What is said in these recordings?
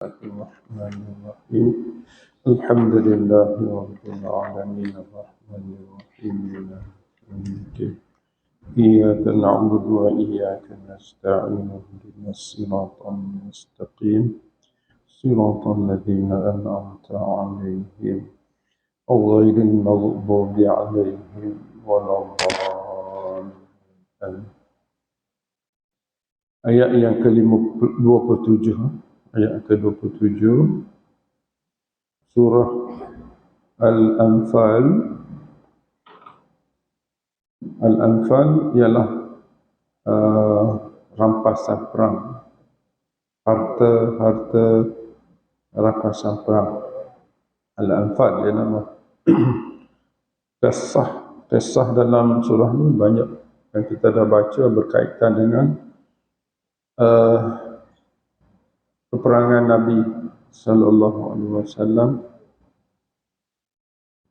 الرحمن الرحيم الحمد لله رب العالمين الرحمن الرحيم مالك يوم الدين إياك نعبد وإياك نستعين اهدنا الصراط المستقيم صراط الذين أنعمت عليهم غير المغضوب عليهم ولا الضالين. Ayat yang ke-27, ayat ke-27 surah Al-Anfal. Al-Anfal ialah rampasan perang, harta rampasan perang. Al-Anfal dia nama. Kisah dalam surah ni banyak yang kita dah baca berkaitan dengan peperangan Nabi sallallahu alaihi wasallam.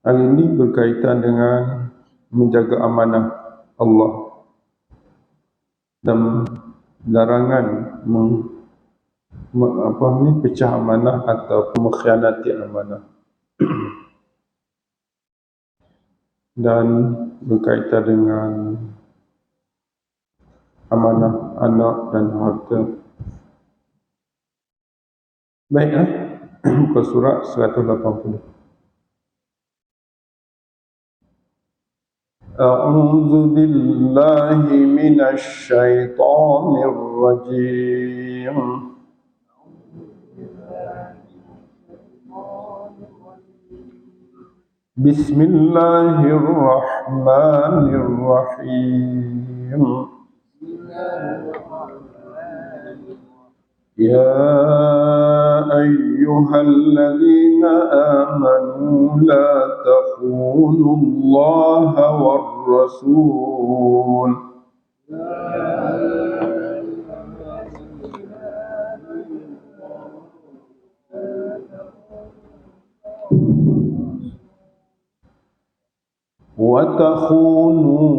Hal ini berkaitan dengan menjaga amanah Allah dan larangan pecah amanah atau mengkhianati amanah, dan berkaitan dengan amanah anak dan harta. Baik, muka surat 180. A'udzu billahi minasy syaithanir rajim. Bismillahirrahmanirrahim. Ya ayyuhalladzina amanu la takhunu Allaha war rasul. وَتَخُونُوا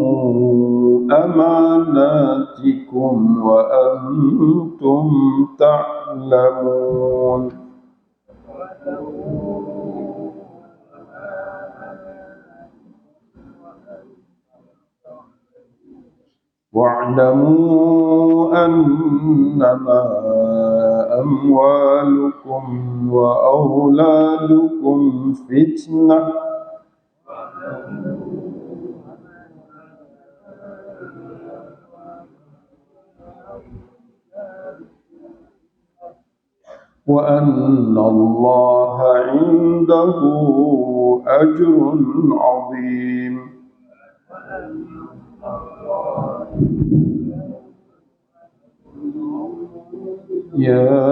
أَمَانَاتِكُمْ وَأَنْتُمْ تَعْلَمُونَ. وَاعْلَمُوا أَنَّمَا أَمْوَالُكُمْ وَأَوْلَادُكُمْ فِتْنَةٌ وَأَنَّ اللَّهَ عِندَهُ أَجْرٌ عَظِيمٌ. يا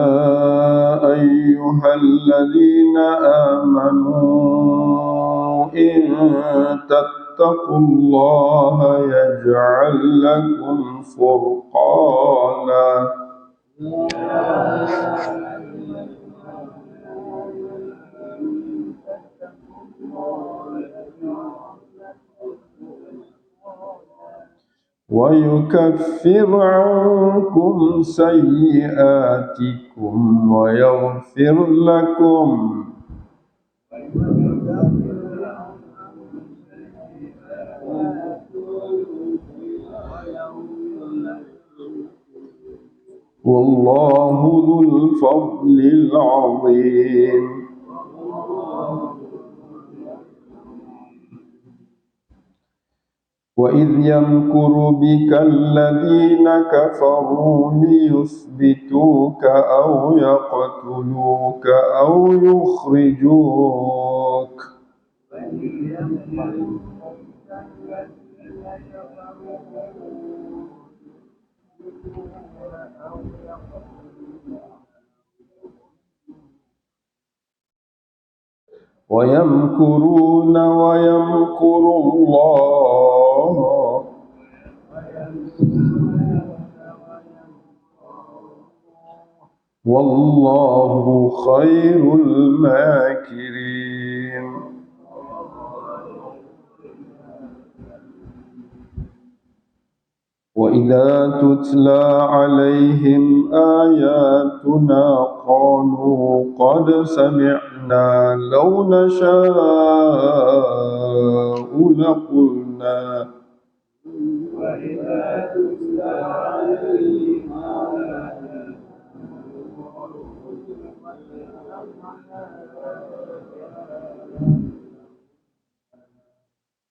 أيها الذين آمنوا إن تتقوا الله يجعل لكم فرقانا ويكفر عنكم سيئاتكم ويغفر لكم والله ذو الفضل العظيم. وَإِذْ يَمْكُرُ بِكَ الَّذِينَ كَفَرُوا لِيُثْبِتُوكَ أَوْ يَقْتُلُوكَ أَوْ يُخْرِجُوكَ. وَيَمْكُرُونَ وَيَمْكُرُ اللَّهُ وَاللَّهُ خَيْرُ الْمَاكِرِينَ. وإذا تتلى عليهم آياتنا قالوا قد سمعنا لو نشاء لقلنا. وإذا تتلى عليهم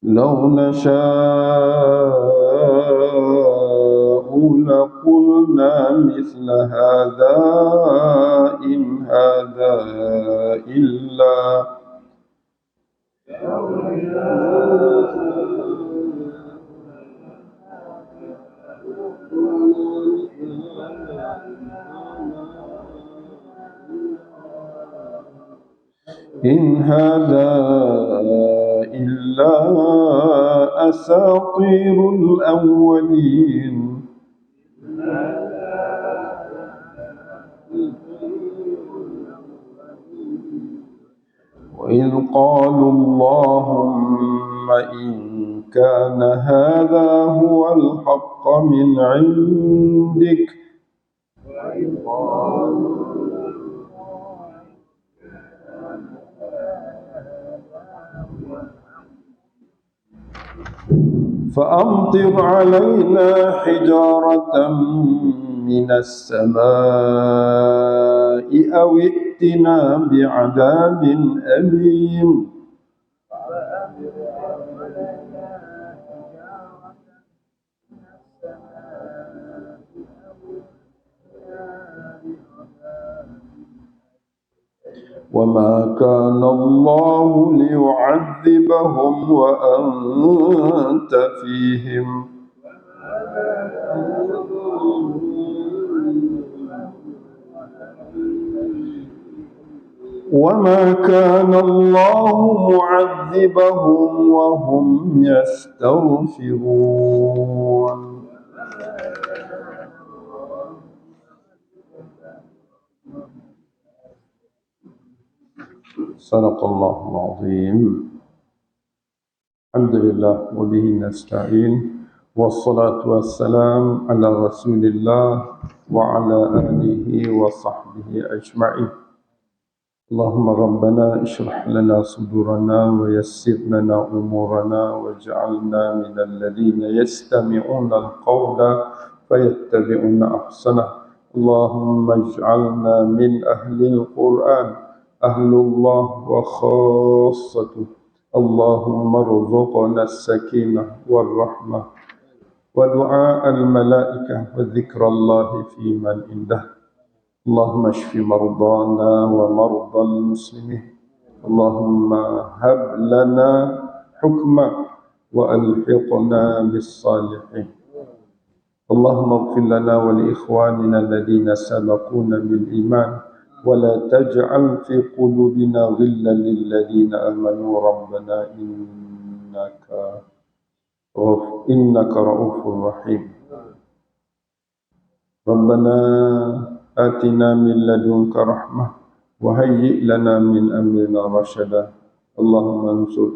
لو نشاء لقلنا مثل هذا إن هذا إلا إن هذا إلا أساطير الأولين. وإذ قالوا اللهم إن كان هذا هو الحق من عندك فأمطر علينا حجارة من السماء أو ائتنا بعذاب أليم. وما كان الله ليعذبهم وأنت فيهم وما كان الله معذبهم وهم يستغفرون. صدق الله العظيم. الحمد لله وبه نستعين والصلاة والسلام على رسول الله وعلى آله وصحبه أجمعين. اللهم ربنا اشرح لنا صدورنا ويسر لنا أمورنا واجعلنا من الذين يستمعون القول فيتبعون أحسنه. اللهم اجعلنا من أهل القرآن أهل الله وخاصته. اللهم ارزقنا السكينة والرحمة ودعاء الملائكة وذكر الله في من عنده. اللهم اشف مرضانا ومرضى المسلمين. اللهم هب لنا حكما وألحقنا بالصالحين. اللهم اغفر لنا ولإخواننا الذين سبقونا بالإيمان ولا تجعل في قلوبنا غلا للذين آمنوا ربنا إنك رؤوف رحيم. ربنا آتنا من لدنك رحمة وهيئ لنا من أمرنا رشدا. اللهم انصر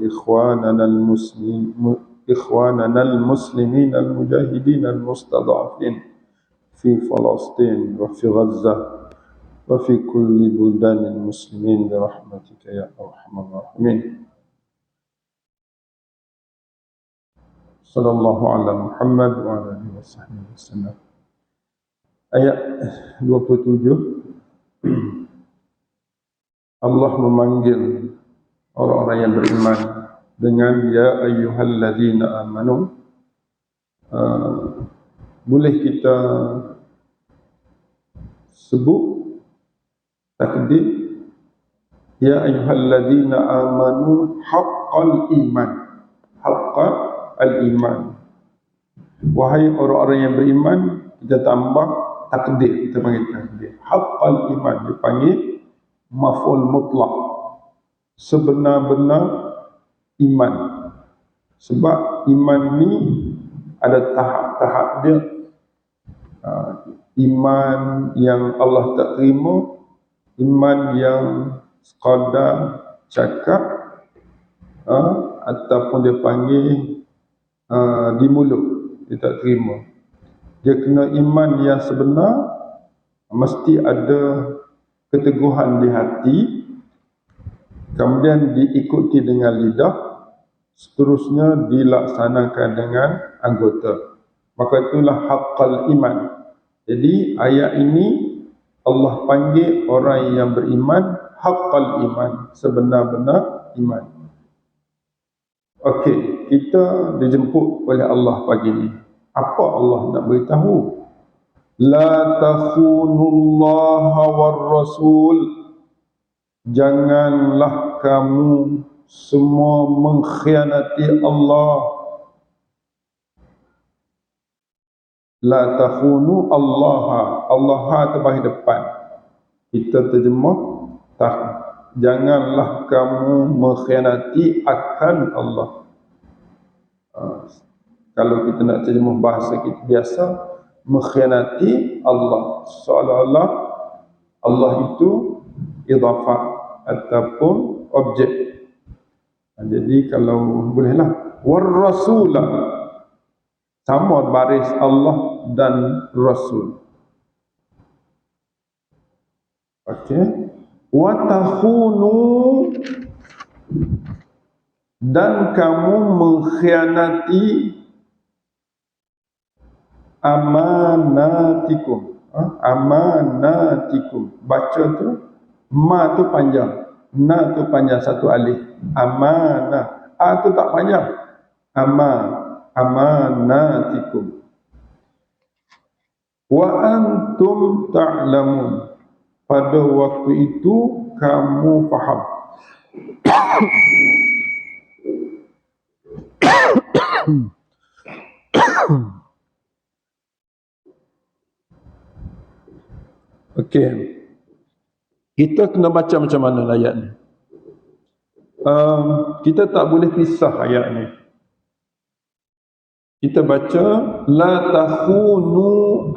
إخواننا المسلمين المجاهدين المستضعفين في فلسطين وفي غزة وفي كل بلدان المسلمين برحمتك يا أرحم الراحمين. صلى الله على محمد وعلى آله وصحبه وسلم. Ayat 27, Allah memanggil orang-orang yang beriman dengan ya ayyuhalladzina amanu. Boleh kita sebut takdir ya ayyuhalladzina amanu haqqal iman, haqqal iman. Wahai orang-orang yang beriman, kita tambah takdir, kita panggil takdir haqqal iman, dipanggil maf'ul mutlaq, sebenar-benar iman. Sebab iman ni ada tahap-tahap dia. Iman yang Allah tak terima, iman yang sekadar cakap ataupun dia panggil di mulut dia tak terima. Dia kena iman yang sebenar, mesti ada keteguhan di hati, kemudian diikuti dengan lidah, seterusnya dilaksanakan dengan anggota. Maka itulah haqqal iman. Jadi ayat ini Allah panggil orang yang beriman haqqal iman, sebenar-benar iman. Okey, kita dijemput oleh Allah pagi ni. Apa Allah nak beritahu? La takhunullaha war rasul. Janganlah kamu semua mengkhianati Allah. La takhunu Allah. Allah tu bagi depan. Kita terjemah tak. Janganlah kamu mengkhianati akan Allah. Kalau kita nak terjemah bahasa kita biasa, mengkhianati Allah. Seolah-olah Allah itu idafah ataupun objek. Jadi kalau bolehlah war rasulah, sama baris Allah dan Rasul. Okey. Wa takhunu, dan kamu mengkhianati amanatikum. Amanatikum. Baca tu, ma tu panjang, na tu panjang satu alif. Amanah. A tu tak panjang. Amanatikum. Wa antum ta'lamun. Pada waktu itu kamu faham. Okey. Kita kena baca macam mana ayat ni. Kita tak boleh pisah ayat ni. Kita baca la takhunu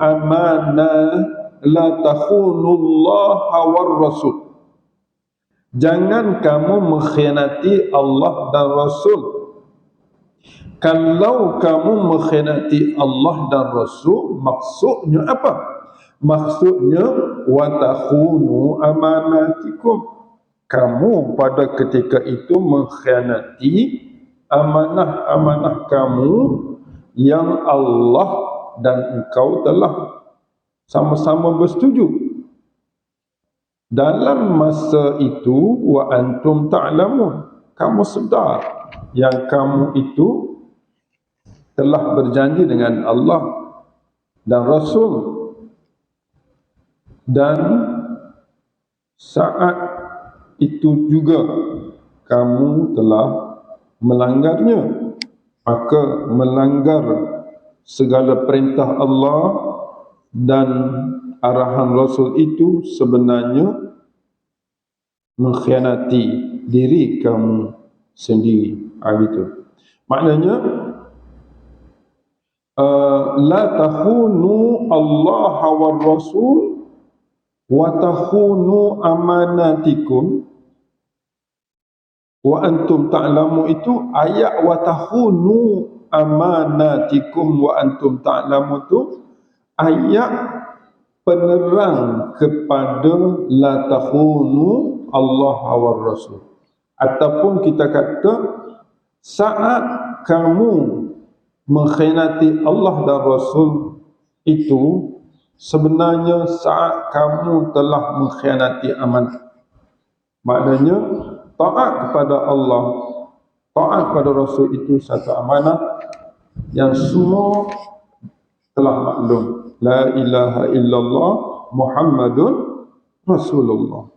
la takhunullaha war rasul. Jangan kamu mengkhianati Allah dan Rasul. Kalau kamu mengkhianati Allah dan Rasul, maksudnya apa? Maksudnya wa takhunu amanatikum. Kamu pada ketika itu mengkhianati amanah-amanah kamu yang Allah dan engkau telah sama-sama bersetuju. Dalam masa itu wa antum ta'lamun, kamu sedar yang kamu itu telah berjanji dengan Allah dan Rasul, dan saat itu juga kamu telah melanggarnya. Maka melanggar segala perintah Allah dan arahan Rasul itu sebenarnya mengkhianati diri kamu sendiri. Gitu. Maknanya la takhunu Allah wa Rasul wa takhunu amanatikum wa antum ta'lamu. Itu ayat wa takhunu amanatikum wa antum ta'lamu itu ayat penerang kepada la takhunu Allah wa Rasul. Ataupun kita kata saat kamu mengkhianati Allah dan Rasul itu sebenarnya saat kamu telah mengkhianati amanah. Maknanya taat kepada Allah, taat kepada Rasul itu satu amanah yang semua telah maklum. La ilaha illallah Muhammadun Rasulullah.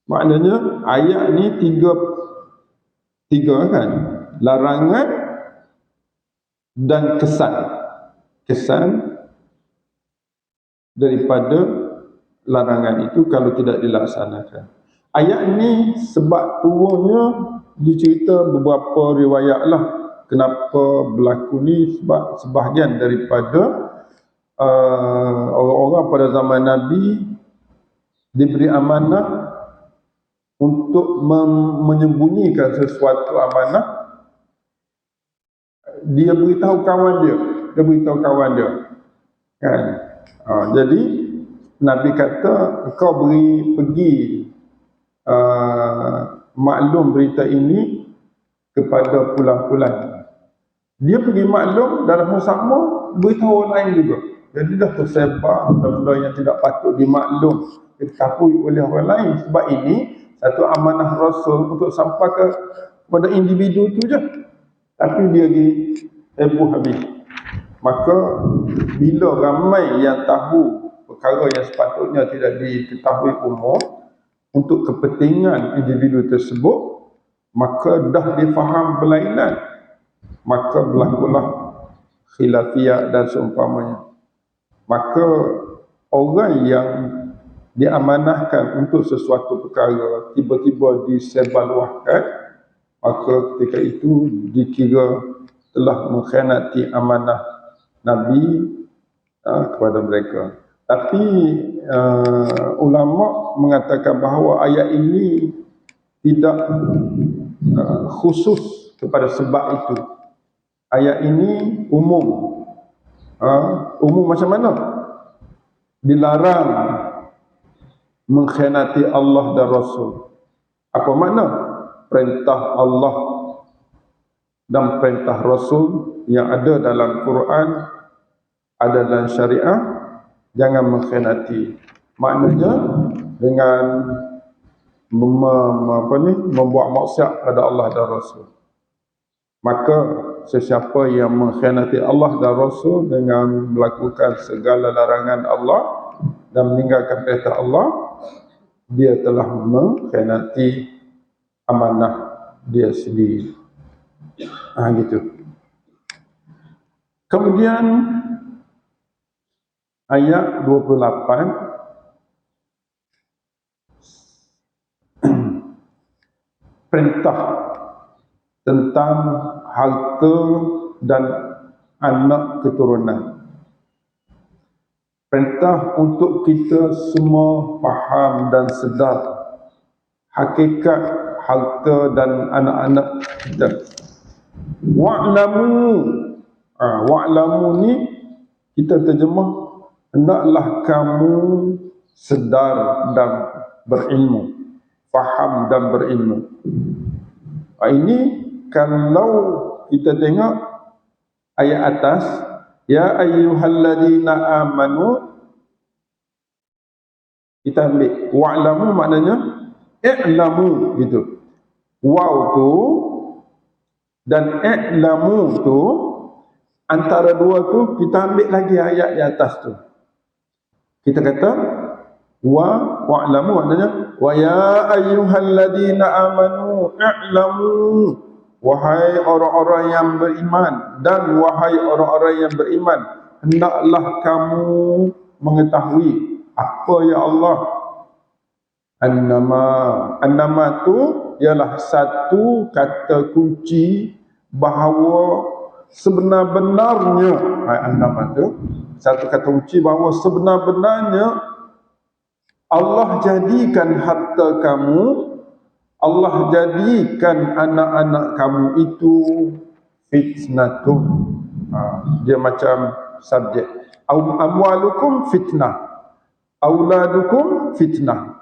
Maknanya ayat ni tiga kan, larangan dan kesan. Kesan daripada larangan itu kalau tidak dilaksanakan. Ayat ni sebab turunnya dicerita beberapa riwayat lah kenapa berlaku ni, sebab sebahagian daripada orang-orang pada zaman Nabi diberi amanah untuk menyembunyikan sesuatu amanah. Dia beritahu kawan dia, kan. Jadi Nabi kata kau pergi maklum berita ini kepada pulang-pulang. Dia pergi maklum dalam masa sama beritahu orang lain juga. Jadi dah tersebar benda-benda yang tidak patut dimaklum, diketahui oleh orang lain. Sebab ini satu amanah Rasul untuk sampai kepada individu tu je. Tapi dia pergi heboh habis. Maka bila ramai yang tahu perkara yang sepatutnya tidak diketahui umum untuk kepentingan individu tersebut, maka dah difaham berlainan, maka berlakulah khilafiyah dan seumpamanya. Maka orang yang diamanahkan untuk sesuatu perkara tiba-tiba disebarluahkan, maka ketika itu dikira telah mengkhianati amanah Nabi kepada mereka. Tapi ulama mengatakan bahawa ayat ini tidak khusus kepada sebab itu. Ayat ini umum. Umum macam mana? Dilarang mengkhianati Allah dan Rasul. Apa makna? Perintah Allah dan perintah Rasul yang ada dalam Quran, ada dalam syariah, jangan mengkhianati. Maknanya dengan membuat maksiat pada Allah dan Rasul. Maka sesiapa yang mengkhianati Allah dan Rasul dengan melakukan segala larangan Allah dan meninggalkan perintah Allah, dia telah mengkhianati amanah dia sendiri. Gitu. Kemudian ayat 28 perintah tentang harta dan anak keturunan. Perintah untuk kita semua faham dan sedar hakikat harta dan anak-anak kita. Wa'lamu. Wa'lamu ni kita terjemah, hendaklah kamu sedar dan berilmu, faham dan berilmu. Ini kalau kita tengok ayat atas, ya ayyuhalladzina amanu, kita ambil wa'lamu maknanya i'lamu gitu. Waw tu dan i'lamu tu, antara dua tu kita ambil lagi ayat di atas tu. Kita kata wa'lamu maknanya wa ya ayyuhalladzina amanu i'lamu, wahai orang-orang yang beriman, dan wahai orang-orang yang beriman, hendaklah kamu mengetahui apa ya Allah. Annama tu ialah satu kata kunci bahawa sebenar-benarnya, annama tu satu kata kunci bahawa sebenar-benarnya Allah jadikan harta kamu, Allah jadikan anak-anak kamu itu fitnatun. Dia macam subjek. Amwalukum fitnah, auladukum fitnah.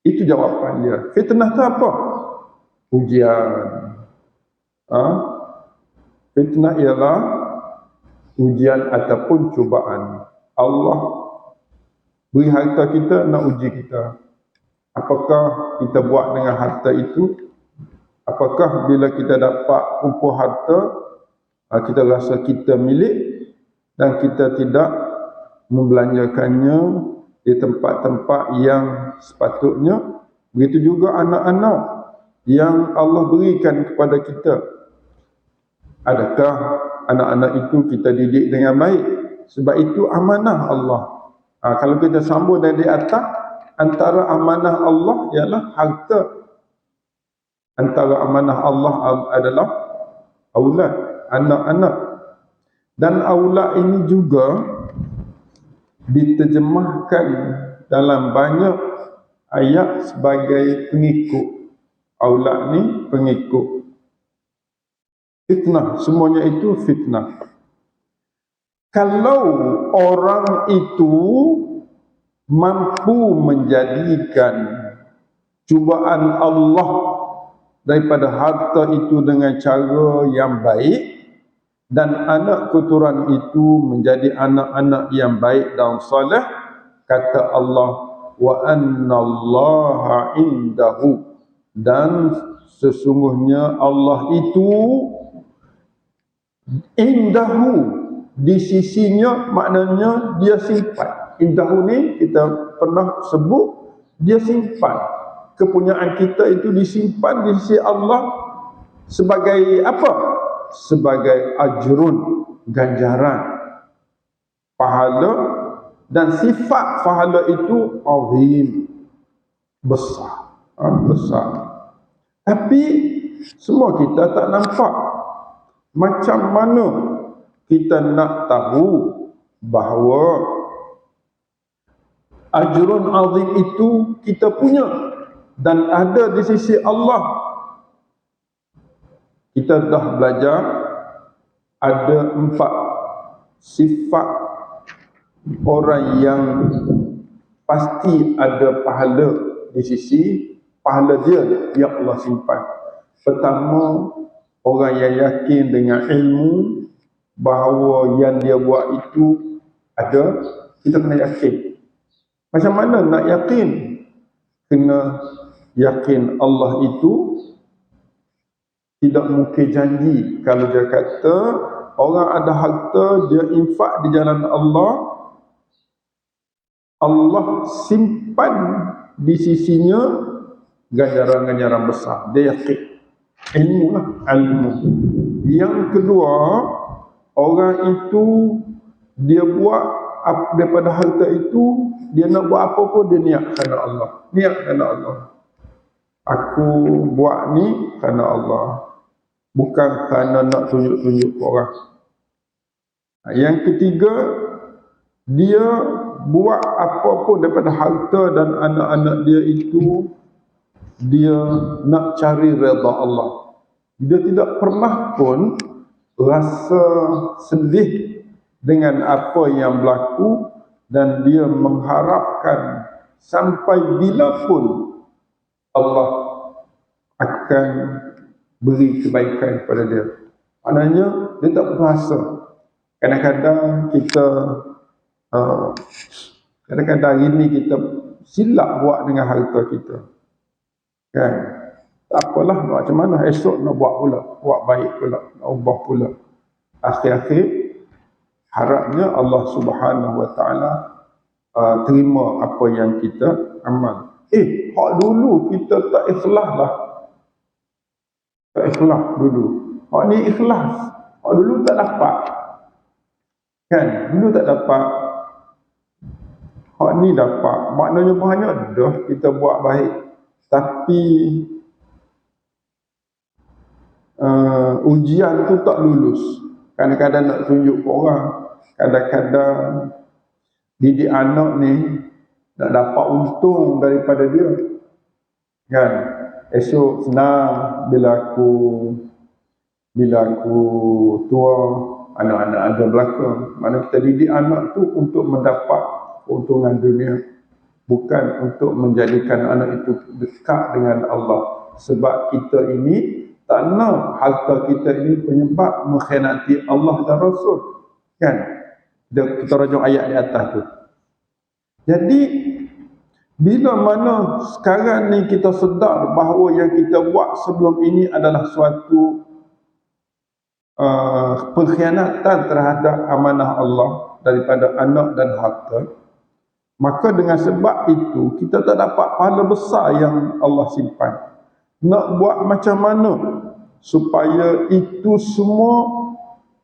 Itu jawapan dia. Fitnah itu apa? Ujian. Fitnah ialah ujian ataupun cubaan. Allah beri harta kita nak uji kita. Apakah kita buat dengan harta itu? Apakah bila kita dapat kumpul harta, kita rasa kita milik dan kita tidak membelanjakannya di tempat-tempat yang sepatutnya. Begitu juga anak-anak yang Allah berikan kepada kita. Adakah anak-anak itu kita didik dengan baik? Sebab itu amanah Allah. Kalau kita sambung dari atas, antara amanah Allah ialah harta. Antara amanah Allah adalah aulad, anak-anak. Dan aulad ini juga diterjemahkan dalam banyak ayat sebagai pengikut. Aulad ni pengikut. Fitnah, semuanya itu fitnah. Kalau orang itu mampu menjadikan cubaan Allah daripada harta itu dengan cara yang baik, dan anak keturunan itu menjadi anak-anak yang baik dan soleh, kata Allah, wa annallaha indahu, dan sesungguhnya Allah itu indahu, di sisinya, maknanya dia simpan. Indahu ni kita pernah sebut, dia simpan. Kepunyaan kita itu disimpan di sisi Allah sebagai apa? Sebagai ajrun, ganjaran, pahala, dan sifat pahala itu azim, besar, besar. Tapi semua kita tak nampak. Macam mana kita nak tahu bahawa ajrun azim itu kita punya dan ada di sisi Allah? Kita dah belajar ada 4 sifat orang yang pasti ada pahala di sisi pahala dia yang Allah simpan. Pertama, orang yang yakin dengan ilmu bahawa yang dia buat itu ada. Kita kena yakin. Macam mana nak yakin? Kena yakin Allah itu tidak mungkin janji. Kalau dia kata orang ada harta, dia infak di jalan Allah, Allah simpan di sisinya ganjaran-ganjaran besar. Dia yakin. Ilmu lah, ilmu. Yang kedua, orang itu dia buat daripada harta itu, dia nak buat apa pun dia niat kerana Allah. Niat kerana Allah. Aku buat ni kerana Allah, bukan kerana nak tunjuk-tunjuk orang. Yang ketiga, dia buat apa pun daripada harta dan anak-anak dia itu, dia nak cari redha Allah. Dia tidak pernah pun rasa sedih dengan apa yang berlaku, dan dia mengharapkan sampai bila pun Allah akan beri kebaikan kepada dia. Maknanya dia tak berasa. Kadang-kadang kita kadang-kadang hari ni kita silap buat dengan harta kita, kan? Tak apalah, macam mana esok nak buat pula, buat baik pula, nak ubah pula. Akhir-akhir harapnya Allah Subhanahu Wa Taala terima apa yang kita amal. Hak dulu kita tak ikhlas lah. Tak ikhlas dulu. Hak ni ikhlas. Hak dulu tak dapat. Kan? Dulu tak dapat. Hak ni dapat. Maknanya banyak dah kita buat baik. Tapi ujian tu tak lulus. Kadang-kadang nak tunjuk ke orang. Kadang-kadang didik anak ni nak dapat untung daripada dia, kan? Esok senang bila aku tua, anak-anak ada belakang. Mana kita didik anak tu untuk mendapat keuntungan dunia, bukan untuk menjadikan anak itu dekat dengan Allah. Sebab kita ini tak nak harta kita ini penyebab mengkhianati Allah dan Rasul, kan? Kita rujuk ayat di atas tu. Jadi bila mana sekarang ni kita sedar bahawa yang kita buat sebelum ini adalah suatu pengkhianatan terhadap amanah Allah daripada anak dan harta, maka dengan sebab itu kita tak dapat pahala besar yang Allah simpan. Nak buat macam mana supaya itu semua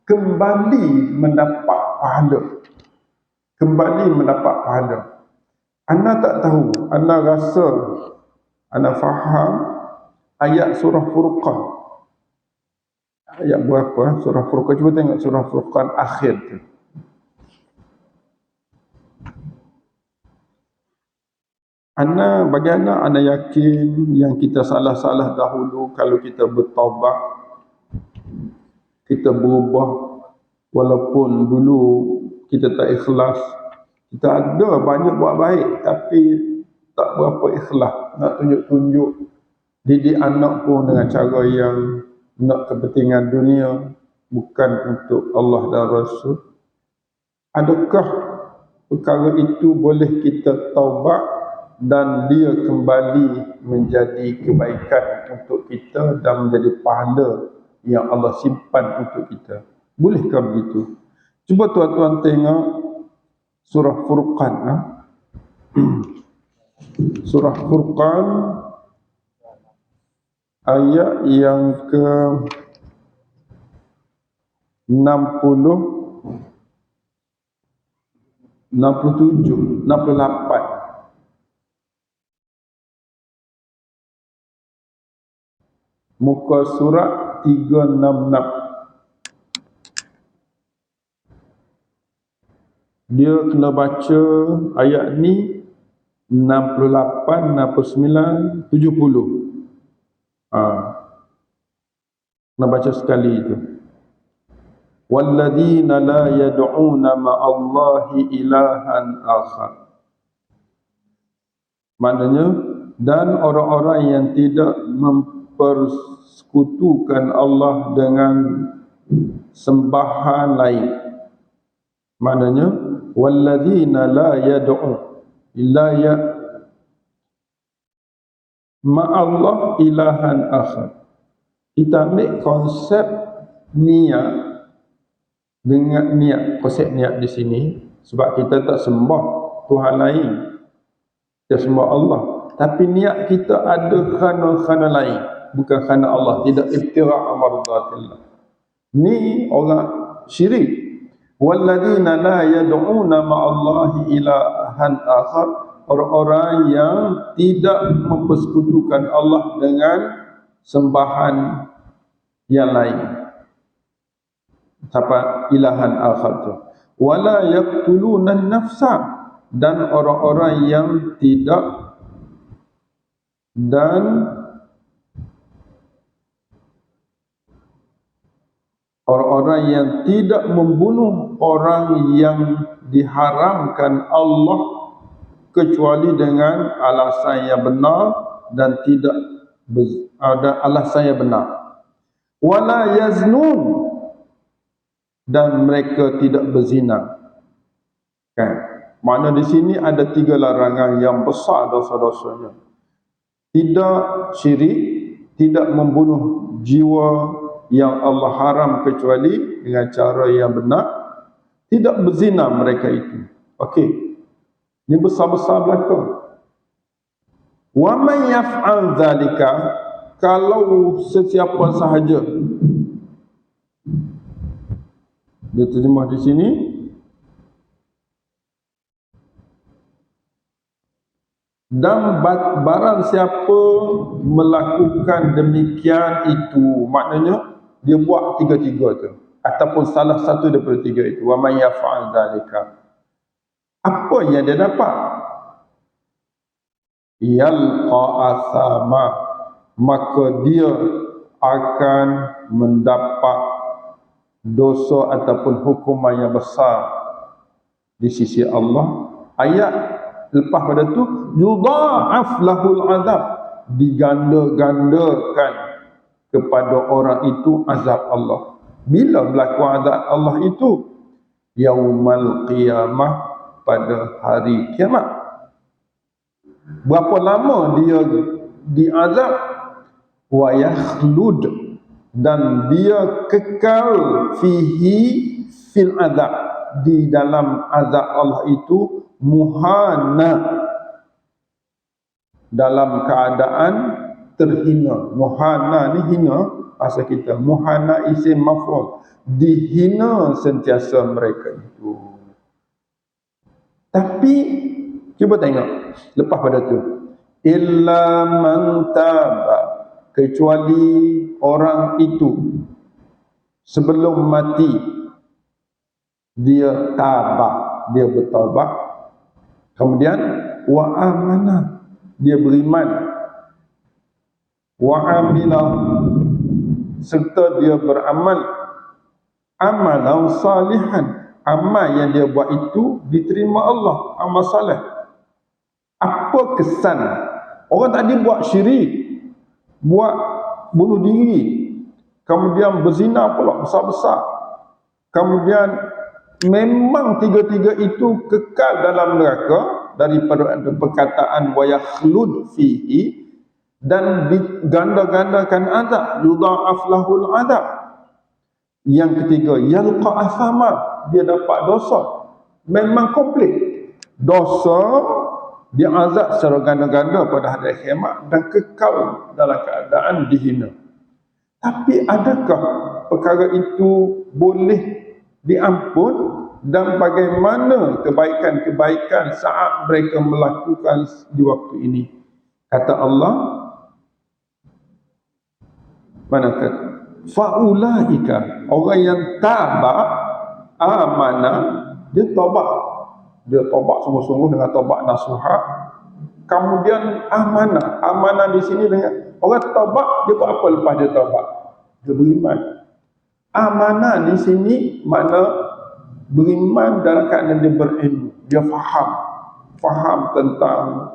kembali mendapat pahala, kembali mendapat pahala? Ana tak tahu, ana rasa, ana faham ayat surah Furqan. Ayat berapa? Surah Furqan. Cuba tengok surah Furqan akhir tu. Bagi ana yakin yang kita salah-salah dahulu, kalau kita bertaubat, kita berubah, walaupun dulu kita tak ikhlas. Kita ada banyak buat baik tapi tak berapa ikhlas, nak tunjuk-tunjuk, didik anak pun dengan cara yang nak kepentingan dunia, bukan untuk Allah dan Rasul. Adakah perkara itu boleh kita taubat dan dia kembali menjadi kebaikan untuk kita dan menjadi pahala yang Allah simpan untuk kita? Bolehkah begitu? Cuba tuan-tuan tengok surah Furqan. Surah Furqan ayat yang ke 60, 67, 68. Muka surat 366. Dia kena baca ayat ni 68, 69, 70. Kena baca sekali itu. Walladzina la yad'una ma'allahi ilahan akhar. Maknanya, dan orang-orang yang tidak mempersekutukan Allah dengan sembahan lain. Maknanya, walladzina la yad'u illa ya ma'allah ilahan akhar. Kita ambil konsep niat dengan niat, konsep niat di sini, sebab kita tak sembah Tuhan lain, kita sembah Allah, tapi niat kita ada khana-khana lain, bukan khana Allah, tidak ibtira' mardatillah. Ni orang syirik. Walladzina la yad'una ma'allahi ilahan akhar, orang-orang yang tidak mempersekutukan Allah dengan sembahan yang lain. Sampai ilahan akhar tu. Wala yaqtuluna nafsa, dan orang-orang yang tidak, dan orang-orang yang tidak membunuh orang yang diharamkan Allah kecuali dengan alasan yang benar dan tidak ada alasan yang benar. Wala yaznun, dan mereka tidak berzina. Kan? Makna di sini ada 3 larangan yang besar dosa-dosanya. Tidak syirik, tidak membunuh jiwa yang Allah haram kecuali dengan cara yang benar, tidak berzina mereka itu. Okey. Ini besar-besar belaka. Wa man yaf'al zalika, kalau sesiapa sahaja, dia terjemah di sini, dan barang siapa melakukan demikian itu, maknanya dia buat 3 tu, ataupun salah satu daripada 3 itu, wa man yaf'al zalika, apa yang dia dapat? Yalqa asama, maka dia akan mendapat dosa ataupun hukuman yang besar di sisi Allah. Ayat lepas pada tu, yudha'af lahul azab, diganda-gandakan kepada orang itu azab Allah. Bila berlaku azab Allah itu? Yaumal qiyamah, pada hari kiamat. Berapa lama dia diazab? Wa yakhlud, dan dia kekal fihi fil azab, di dalam azab Allah itu, muhana, dalam keadaan terhina. Muhana ni hina, asal kita muhana isim maf'ul, dihina sentiasa mereka itu. Tapi cuba tengok lepas pada tu, illa man taba, kecuali orang itu sebelum mati dia tabah, dia bertaubat, kemudian wa amana, dia beriman, wa amila, serta dia beramal amalan salihan, amal yang dia buat itu diterima Allah, amal soleh. Apa kesan? Orang tadi buat syirik, buat bunuh diri, kemudian berzina pula besar-besar, kemudian memang tiga-tiga itu kekal dalam neraka daripada perkataan wa yakhlud fihi, dan diganda-gandakan azab, yudha'af lahul azab. Yang ketiga, yalqa asama, dia dapat dosa. Memang komplit dosa, dia azab secara ganda-ganda pada hari kiamat dan kekal dalam keadaan dihina. Tapi adakah perkara itu boleh diampun, dan bagaimana kebaikan-kebaikan saat mereka melakukan di waktu ini? Kata Allah, mana kata? Faulaika, orang yang tabak amanah, dia taubat sungguh-sungguh dengan taubat nasuha. Kemudian amanah di sini dengan orang taubat, dia buat apa lepas dia taubat? Dia beriman. Amanah di sini makna beriman dalam keadaan dia berilmu, dia faham tentang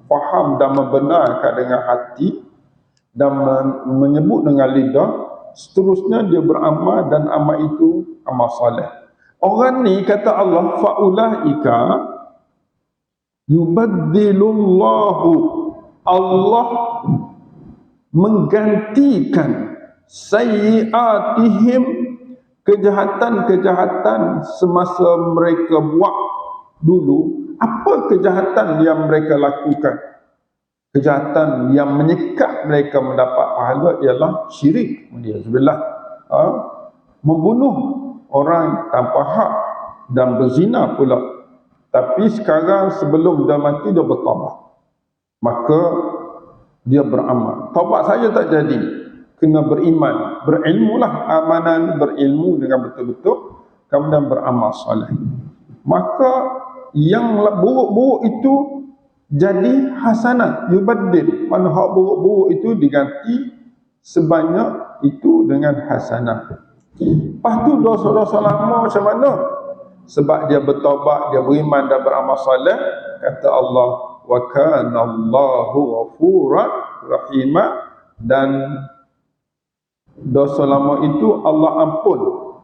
faham dan membenarkan dengan hati dan menyebut dengan lidah, seterusnya dia beramal dan amal itu amal soleh. Orang ni kata Allah, faulaika yubaddilullahu, Allah menggantikan sayyiatihim, kejahatan-kejahatan semasa mereka buat dulu. Apa kejahatan yang mereka lakukan? Kejahatan yang menyekat mereka mendapat pahala ialah syirik, membunuh orang tanpa hak dan berzina pula. Tapi sekarang sebelum dia mati dia bertaubat, maka dia beramal. Taubat saja tak jadi, kena beriman, berilmulah, amanan berilmu dengan betul-betul, kemudian beramal soleh. Maka yang buruk-buruk itu jadi hasanat, yubaddil, mana hak buruk-buruk itu diganti sebanyak itu dengan hasanah. Lepas tu dosa-dosa lama macam mana? Sebab dia bertaubat, dia beriman dan beramal soleh, kata Allah, wa kana Allahu ghafuran rahima, dan dosa lama itu Allah ampun.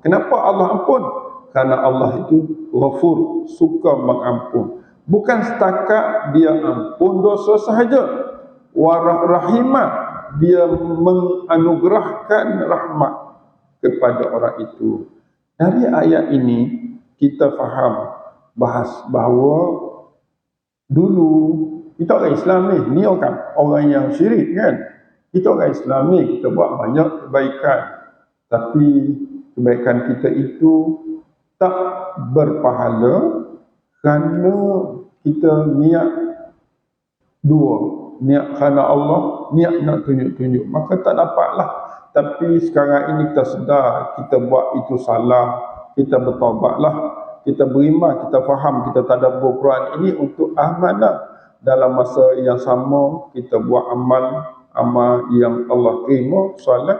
Kenapa Allah ampun? Karena Allah itu ghafur, suka mengampun. Bukan setakat dia ampun dosa sahaja, warahimah, dia menganugerahkan rahmat kepada orang itu. Dari ayat ini kita faham bahawa dulu kita orang Islam ni orang yang syirik kan. Kita orang Islam ni kita buat banyak kebaikan, tapi kebaikan kita itu tak berpahala kerana kita niat dua, niat kerana Allah, niat nak tunjuk-tunjuk, maka tak dapatlah. Tapi sekarang ini kita sedar kita buat itu salah, kita bertaubatlah, kita beriman, kita faham, kita tadabbur Quran ini untuk amanah. Dalam masa yang sama kita buat amal yang Allah terima, solat,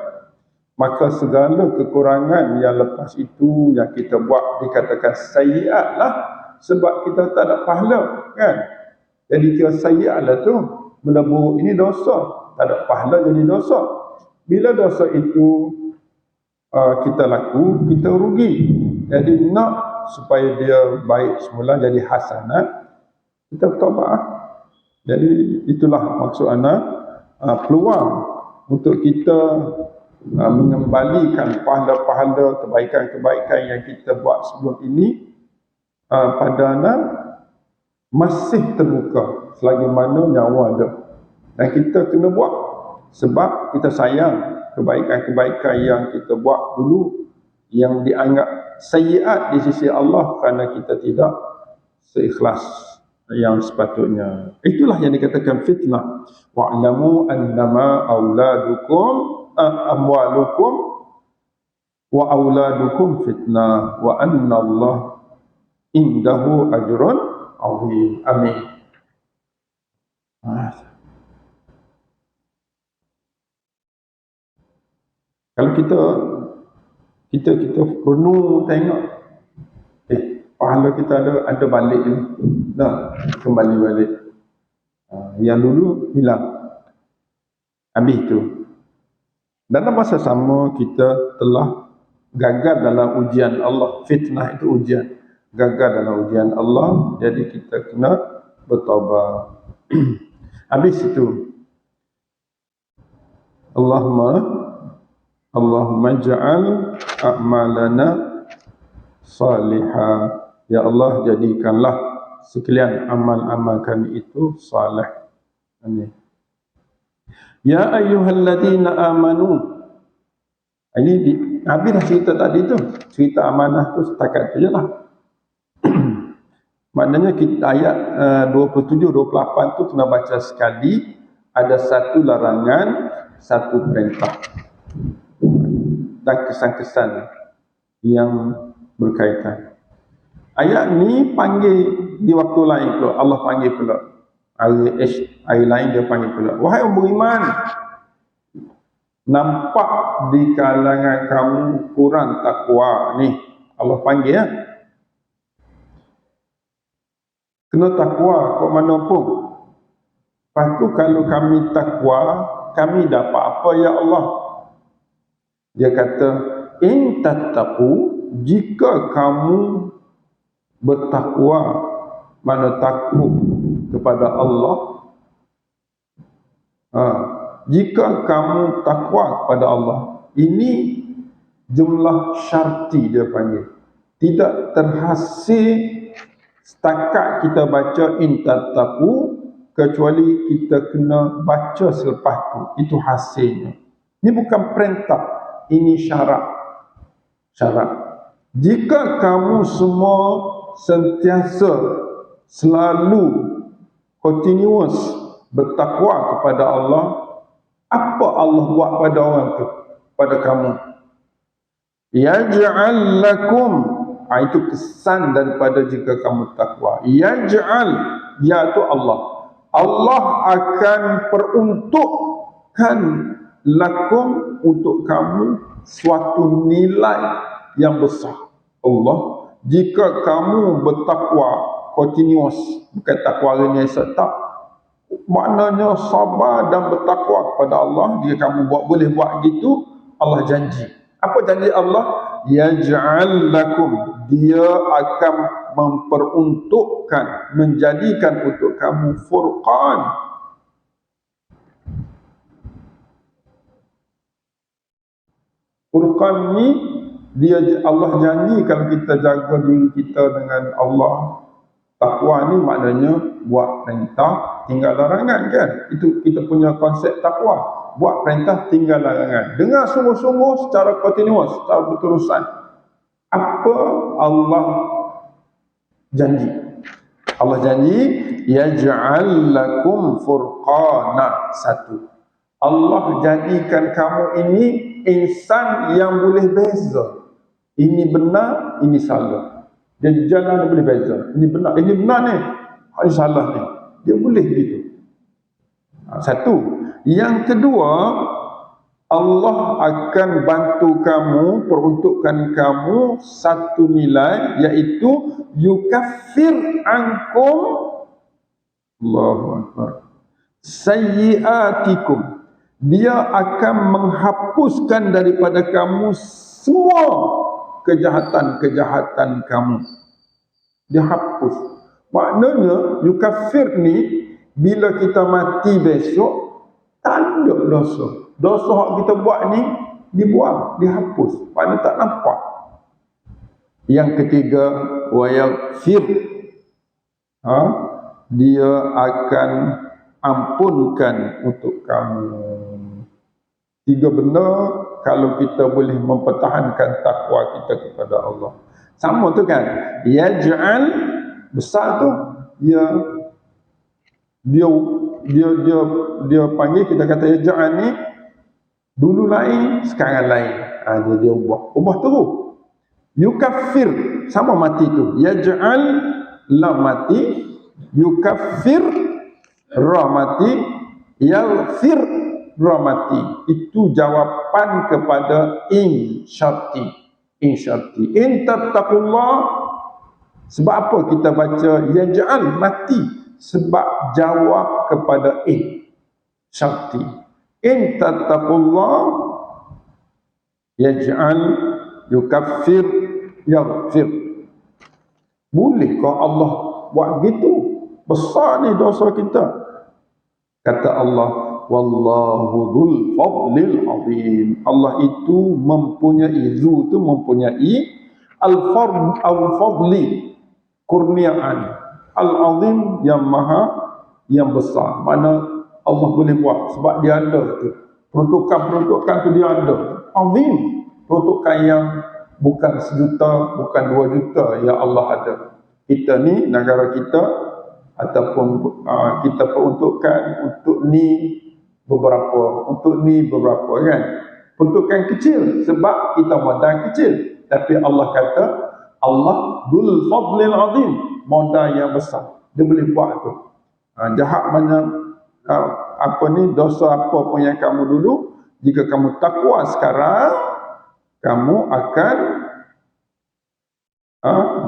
maka segala kekurangan yang lepas itu yang kita buat dikatakan sayyiat lah, sebab kita tak ada pahala kan. Jadi kira sayyiat lah tu, benda buruk ini dosa, tak ada pahala jadi dosa. Bila dosa itu kita laku, kita rugi. Jadi nak supaya dia baik semula jadi hasanat, kita bertaubat. Jadi itulah maksud peluang untuk kita mengembalikan pahala-pahala kebaikan-kebaikan yang kita buat sebelum ini pada masih terbuka selagi mana nyawa ada, dan kita kena buat sebab kita sayang kebaikan-kebaikan yang kita buat dulu yang dianggap sayyiat di sisi Allah kerana kita tidak seikhlas yang sepatutnya. Itulah yang dikatakan fitnah. Wa'lamu annama amwalukum wa auladukum fitnah wa anna Allah indahu ajrun azim. Amin. Kalau kita Kita renung tengok, pahala kita ada balik ni. Dah, kembali balik. Yang dulu hilang. Habis tu. Dalam masa sama kita telah gagal dalam ujian Allah. Fitnah itu ujian. Gagal dalam ujian Allah, jadi kita kena bertaubat. Habis itu, Allahumma ja'al a'malana salihah. Ya Allah, jadikanlah sekalian amal-amal kami itu salih. Amin. Ya ayyuhalladzina amanu. Ini habis dah cerita tadi tu. Cerita amanah tu setakat tu je lah. Maknanya kita ayat 27, 28 tu kena baca sekali. Ada satu larangan, satu perintah. Dan kesan-kesan yang berkaitan. Ayat ni panggil di waktu lain pula. Allah panggil pula. Ayat lain dia panggil pula. Wahai orang beriman, nampak di kalangan kamu kurang takwa ni. Allah panggil ya. Kena takwa kok mana pun. Lepas tu kalau kami takwa, kami dapat apa ya Allah? Dia kata, in tattaqu, jika kamu bertakwa, mana takut kepada Allah. Jika kamu takwa kepada Allah, ini jumlah syarti dia panggil. Tidak terhasil setakat kita baca in tattaqu, kecuali kita kena baca selepas tu. Itu hasilnya. Ini bukan perintah, ini syarat. Syarat. Jika kamu semua sentiasa, selalu, continuous bertakwa kepada Allah, apa Allah buat pada orang tu? Pada kamu. Yaj'al lakum. Itu kesan daripada jika kamu takwa. Yaj'al, ya tu Allah. Allah akan peruntukkan lakum, untuk kamu, suatu nilai yang besar. Allah, jika kamu bertakwa continuous, bukan takwa hari ni esok tak, maknanya sabar dan bertakwa kepada Allah. Jika kamu boleh buat gitu, Allah janji. Apa janji Allah? Yaj'al lakum, dia akan memperuntukkan, menjadikan untuk kamu furqan. Furqan ni dia Allah janji kalau kita jaga diri kita dengan Allah. Takwa ni maknanya buat perintah, tinggal larangan kan? Itu kita punya konsep takwa. Buat perintah, tinggal larangan. Dengan sungguh-sungguh, secara continuous, secara berterusan. Apa Allah janji? Allah janji, yaj'al lakum furqana. Satu. Allah jadikan kamu ini insan yang boleh beza. Ini benar, ini salah. Dia jalan dia boleh beza. Ini benar ni, ini salah ni. Dia boleh gitu. Satu. Yang kedua, Allah akan bantu kamu, peruntukkan kamu satu nilai, iaitu yukaffir ankum, Allahu Akbar, sayyiatikum. Dia akan menghapuskan daripada kamu semua kejahatan-kejahatan kamu. Dia hapus. Maknanya yukaffir ni, bila kita mati besok, tak ada dosa. Dosa yang kita buat ni dibuang, dihapus. Maknanya tak nampak. Yang ketiga, wa yaghfir. Dia akan ampunkan untuk kamu. Tiga benda kalau kita boleh mempertahankan takwa kita kepada Allah. Sama tu kan? Yaj'al, besar tu, dia panggil, kita kata yaj'al ni dulu lain, sekarang lain. Dia ubah terus. Yukaffir, sama mati tu. Yaj'al, la mati, yukaffir, ra mati, yaghfir, ra mati. Itu jawapan kepada in syarti. in syarti. In tattaqullah, sebab apa kita baca yaj'al mati? Sebab jawab kepada in syarti. In tattaqullah yaj'al yukaffir yaghfir. Bolehkah Allah buat gitu? Besar ni dosa kita. Kata Allah, wallahu dzul fadlil azim. Allah itu mempunyai, zu itu mempunyai al-fadli, kurniaan, al-azim yang maha, yang besar. Mana Allah boleh buat sebab dia ada tu. Peruntukan tu dia ada. Azim, peruntukan yang bukan 1 juta, bukan 2 juta yang Allah ada. Kita ni, negara kita, ataupun kita peruntukkan untuk ni beberapa, untuk ni beberapa kan. Peruntukan kecil sebab kita modal kecil. Tapi Allah kata, Allah dzul fadlil azim, modal yang besar. Dia boleh buat tu. Jahat mana, apa ni, dosa apa pun yang kamu dulu, jika kamu takwa sekarang, kamu akan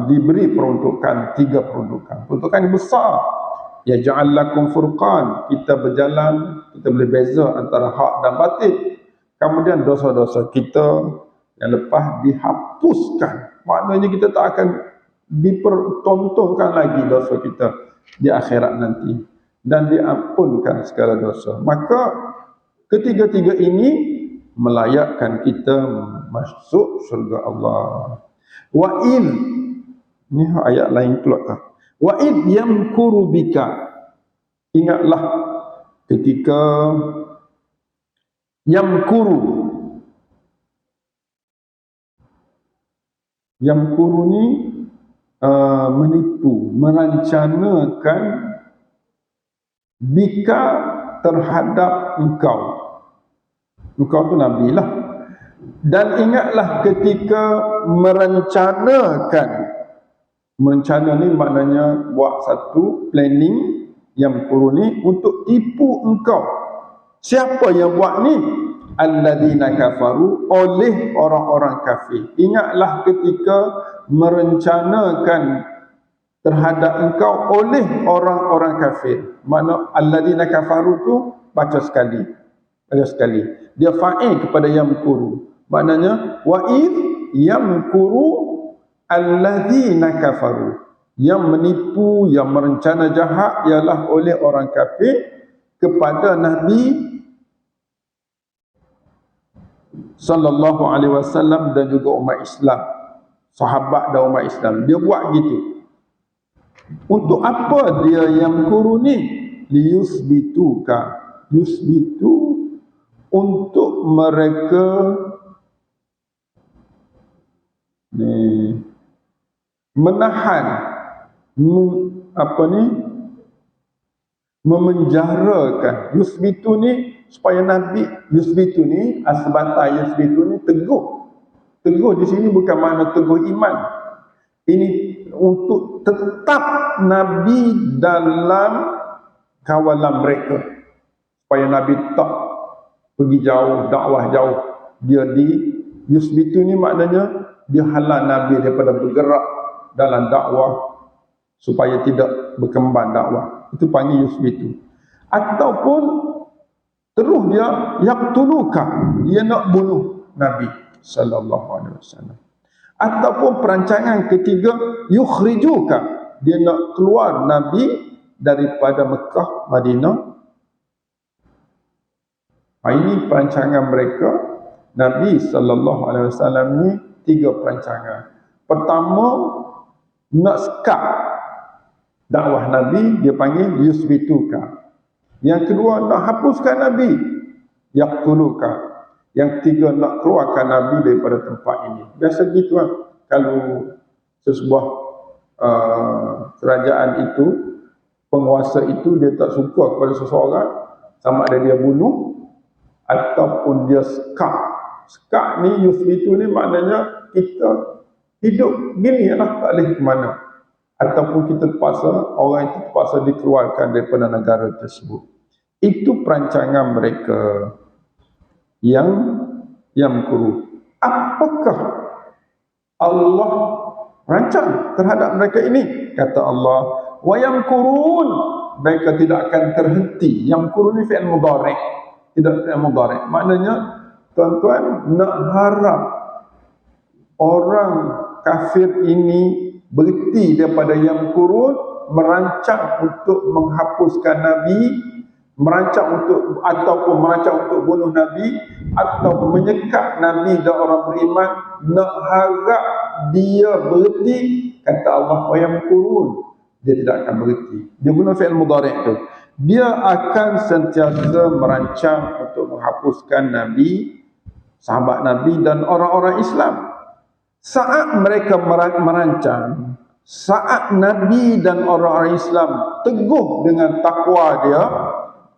diberi peruntukan, 3 peruntukan. Peruntukan yang besar. Ya ja'allakum furqan. Kita berjalan, kita boleh beza antara hak dan batil. Kemudian dosa-dosa kita yang lepas dihapuskan. Maknanya kita tak akan dipertontonkan lagi dosa kita di akhirat nanti. Dan diampunkan segala dosa. Maka ketiga-tiga ini melayakkan kita masuk syurga Allah. Wa id, ni ayat lain pula kah? Wa id yamkuru bika. Ingatlah ketika yamkuru. Yamkuru ni menipu, merancanakan bika terhadap engkau. Engkau tu Nabi lah. Dan ingatlah ketika merencana ni maknanya buat satu planning yang kuruni untuk tipu engkau. Siapa yang buat ni? Alladzina kafaru, oleh orang-orang kafir. Ingatlah ketika merencanakan terhadap engkau oleh orang-orang kafir. Makna alladzina kafaru tu baca sekali. Dia fa'il kepada yamkuru. Maknanya wa'id yamkuru alladzina kafaru. Yang menipu, yang merencana jahat ialah oleh orang kafir kepada Nabi sallallahu alaihi wasallam dan juga umat Islam, sahabat dan umat Islam. Dia buat gitu. Untuk apa dia yamkuru ni? Liyusbituka. Yusbitu, untuk mereka ni menahan, memenjarakan. Yusbitu ni supaya Nabi, yusbitu ni asbata, yusbitu ni teguh di sini bukan makna teguh iman. Ini untuk tetap Nabi dalam kawalan mereka, supaya Nabi tak pergi jauh, dakwah jauh. Dia di yusbitu ni maknanya dia halang Nabi daripada bergerak dalam dakwah supaya tidak berkembang dakwah. Itu panggil yusbitu. Ataupun terus dia yaqtuluka, dia nak bunuh Nabi sallallahu alaihi wasallam. Ataupun perancangan ketiga yukhrijuka, dia nak keluar Nabi daripada Mekah, Madinah. Ini perancangan mereka. Nabi sallallahu alaihi wasallam ni 3 perancangan. Pertama, nak sekat dakwah Nabi, dia panggil yusbituka. Yang kedua, nak hapuskan Nabi, yaqtuluka. Yang ketiga, nak keluarkan Nabi daripada tempat ini. Biasa gitu kan. Kalau sesebuah kerajaan itu, penguasa itu dia tak suka kepada seseorang, sama ada dia bunuh ataupun dia sekat. Sekat ni, yusbitu ni maknanya kita hidup gini lah, tak boleh ke mana. Ataupun kita terpaksa, orang itu terpaksa dikeluarkan daripada negara tersebut. Itu perancangan mereka yang kuru. Apakah Allah rancang terhadap mereka ini. Kata Allah, wa yamkurun, mereka tidak akan terhenti. Yamkurun ni fi'il mudhari', tidak fi'il mudhari'. Maknanya tuan-tuan nak harap orang kafir ini berhenti daripada yamkurun, merancang untuk menghapuskan Nabi, merancang untuk ataupun merancang untuk bunuh Nabi, atau menyekat Nabi dan orang beriman, nak harap dia berhenti. Kata Allah, wa yamkurun, dia tidak akan berhenti. Dia guna fi'il mudhari' tu. Dia akan sentiasa merancang untuk menghapuskan Nabi, sahabat Nabi dan orang-orang Islam. Saat mereka merancang, saat Nabi dan orang-orang Islam teguh dengan takwa dia,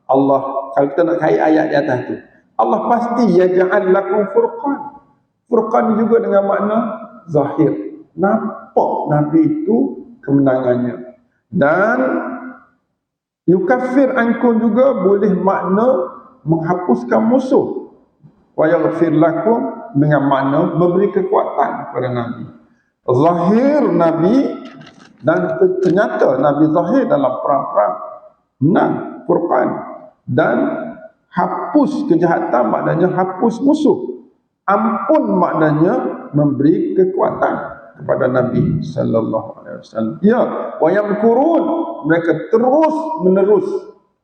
Allah, kalau kita nak kait ayat di atas tu, Allah pasti yaj'al lakum furqan. Furqan juga dengan makna zahir. Nampak Nabi itu kemenangannya. Dan yukaffir ankum juga boleh makna menghapuskan musuh. Wa yaghfir lakum dengan makna memberi kekuatan kepada Nabi. Zahir Nabi, dan ternyata Nabi zahir dalam perang-perang, menang, Furqan. Dan hapus kejahatan maknanya hapus musuh. Ampun maknanya memberi kekuatan kepada Nabi sallallahu alaihi wasallam. Ya, wa yamkurun, mereka terus menerus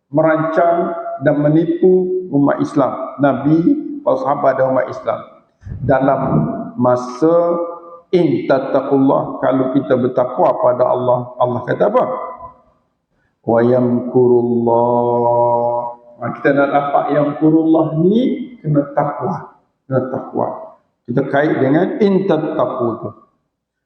merancang dan menipu umat Islam, Nabi, para sahabat dan umat Islam. Dalam masa in tattaqullah, kalau kita bertakwa pada Allah, Allah kata apa? Wa yamkurullah. Kita nak dapat yamkurullah ni kena takwa. Kena takwa. Kita kait dengan in tattaqu tu.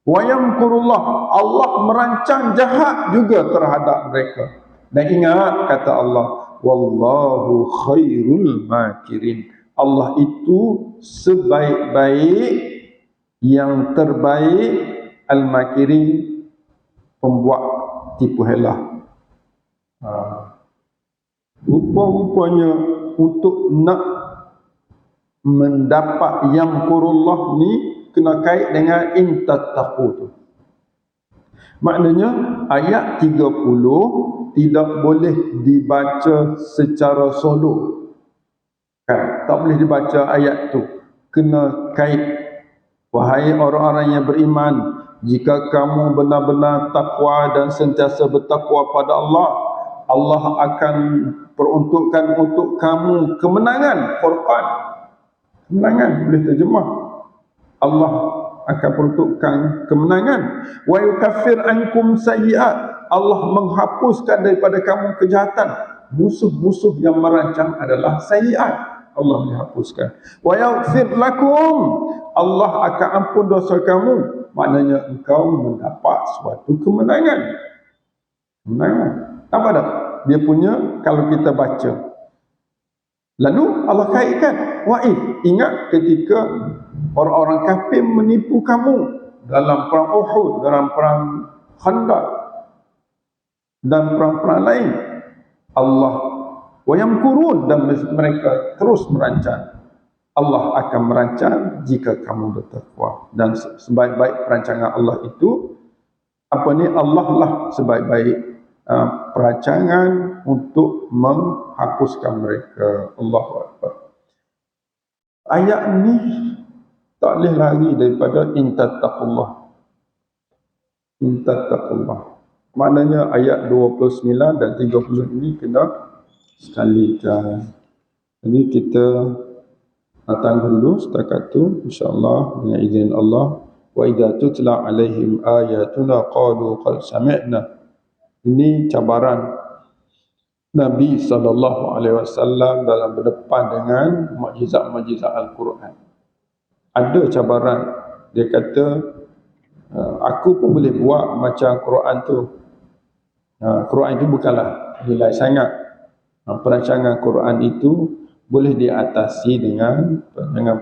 Wa yamkurullah, Allah merancang jahat juga terhadap mereka. Dan ingat kata Allah, wallahu khairul makirin. Allah itu sebaik-baik, yang terbaik, al-makirin, pembuat tipu helah. Rupa-rupanya untuk nak mendapat yamkurullah ni kena kait dengan in tattaqu tu. Maknanya ayat 30 tidak boleh dibaca secara solo. Kan? Tak boleh dibaca ayat tu. Kena kait. Wahai orang-orang yang beriman, jika kamu benar-benar takwa dan sentiasa bertakwa pada Allah, Allah akan peruntukkan untuk kamu kemenangan. Furqan, kemenangan boleh terjemah. Allah akan peruntukkan kemenangan. Wa yukaffir ankum sayyi'at, Allah menghapuskan daripada kamu kejahatan. Musuh-musuh yang merancang adalah sayyi'at, Allah menghapuskan. Wa yaghfir lakum, Allah akan ampun dosa kamu. Maknanya engkau mendapat suatu kemenangan. Kemenangan. Apa dah? Dia punya, kalau kita baca. Lalu Allah kaitkan, wa'id, ingat ketika orang-orang kafir menipu kamu dalam perang Uhud, dalam perang Khandaq dan perang-perang lain. Allah wa yamkurun, dan mereka terus merancang. Allah akan merancang jika kamu bertakwa. Dan sebaik-baik perancangan Allah itu, apa ni, Allah lah sebaik-baik perancangan untuk menghapuskan mereka. Allahu Akbar. Ayat ni tak boleh lari daripada in tattaqullah. In tattaqullah. Maknanya ayat 29 dan 30 ini kena sekalikan. Jadi kita datang dulu setakat tu, insya-Allah dengan izin Allah. Wa idza tutla alaihim ayatuna qalu qad sami'na. Ini cabaran Nabi SAW dalam berdepan dengan mukjizat-mukjizat Al-Quran. Ada cabaran, dia kata, aku pun boleh buat macam Quran tu. Quran itu bukanlah nilai sangat. Perancangan Quran itu boleh diatasi dengan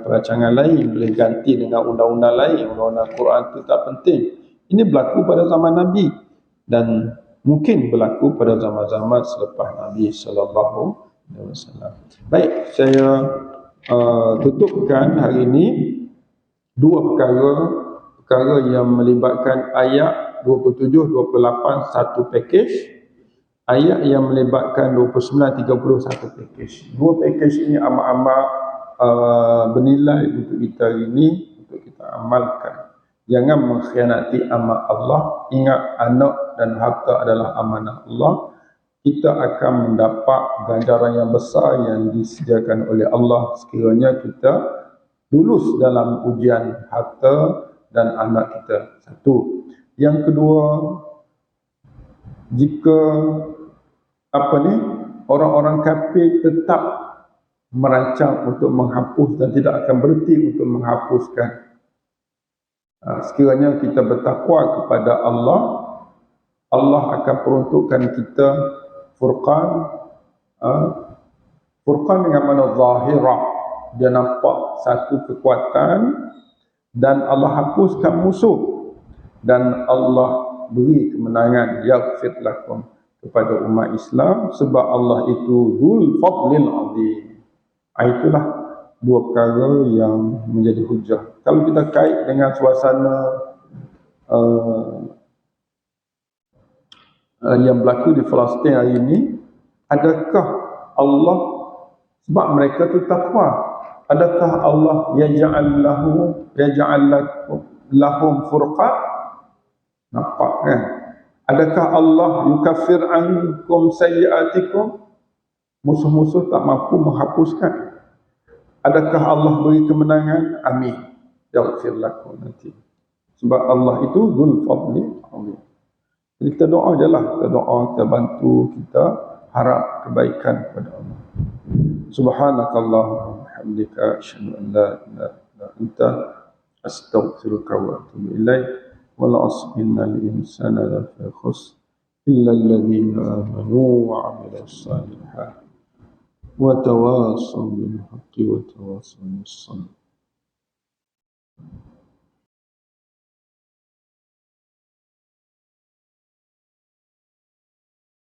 perancangan lain, boleh ganti dengan undang-undang lain. Undang-undang Quran itu tak penting. Ini berlaku pada zaman Nabi dan mungkin berlaku pada zaman-zaman selepas Nabi sallallahu alaihi wasallam. Baik, saya tutupkan hari ini dua perkara. perkara yang melibatkan ayat 27, 28 satu package, ayat yang melibatkan 29, 30 satu package. Dua package ini amat-amat bernilai untuk kita hari ini, untuk kita amalkan. Jangan mengkhianati amat Allah. Ingat, anak dan harta adalah amanah Allah. Kita akan mendapat ganjaran yang besar yang disediakan oleh Allah sekiranya kita lulus dalam ujian harta dan anak kita. Satu. Yang kedua, jika orang-orang kafir tetap merancang untuk menghapus dan tidak akan berhenti untuk menghapuskan, sekiranya kita bertakwa kepada Allah, Allah akan peruntukkan kita Furqan. Furqan dengan mana zahirah, dia nampak satu kekuatan, dan Allah hapuskan musuh, dan Allah beri kemenangan, yaghfir lakum, kepada umat Islam, sebab Allah itu Dzul Fadlil Azim. Itulah dua perkara yang menjadi hujah. Kalau kita kait dengan suasana yang berlaku di Palestin hari ini, adakah Allah, sebab mereka itu takwa, adakah Allah yaj'al lahum furqan? Nampak kan? Adakah Allah yukaffir ankum sayyiatikum? Musuh-musuh tak mampu menghapuskan. Adakah Allah beri kemenangan? Amin. Yaghfir lakum nanti. Sebab Allah itu Dzul Fadli Azim. Jadi kita doa je lah. Kita doa, kita bantu, kita harap kebaikan kepada Allah. Subhanakallahumma wa bihamdika asyhadu an la ilaha illa anta astaghfiruka wa atubu ilaik. Wa la asbinal insana la fi khusr illa alladhina amanu wa 'amilus salihat wa tawasaw bil haqqi wa tawasaw bis sabr.